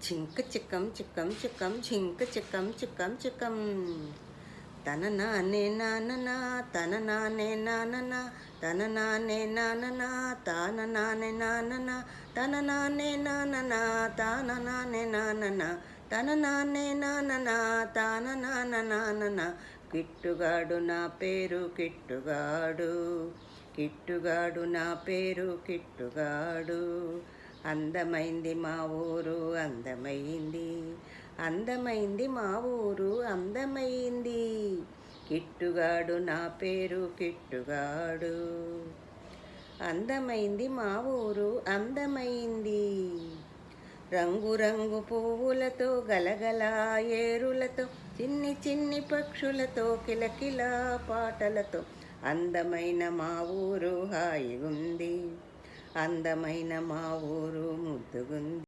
చింక చిక్కం చిక్కం చిక్కం చింక చిక్కం చిక్కం చిక్కం తన నానే నాననా తన నానే నాననా తన నానే నాననా తాన నానే నాననా తన నానే నాననా తాన నానే నాననా తన నానే నాననా తాన నాన నాననా కిట్టుగాడు నా పేరు కిట్టుగాడు కిట్టుగాడు నా పేరు కిట్టుగాడు అందమైంది మా ఊరు అందమైంది అందమైంది మా ఊరు అందమైంది కిట్టుగాడు నా పేరు కిట్టుగాడు అందమైంది మా ఊరు అందమైంది రంగు రంగు పువ్వులతో గలగల ఏరులతో చిన్ని చిన్ని పక్షులతో కిలకిల పాటలతో అందమైన మా ఊరు హాయిగుంది అందమైన మా ఊరు ముద్దుగుంది.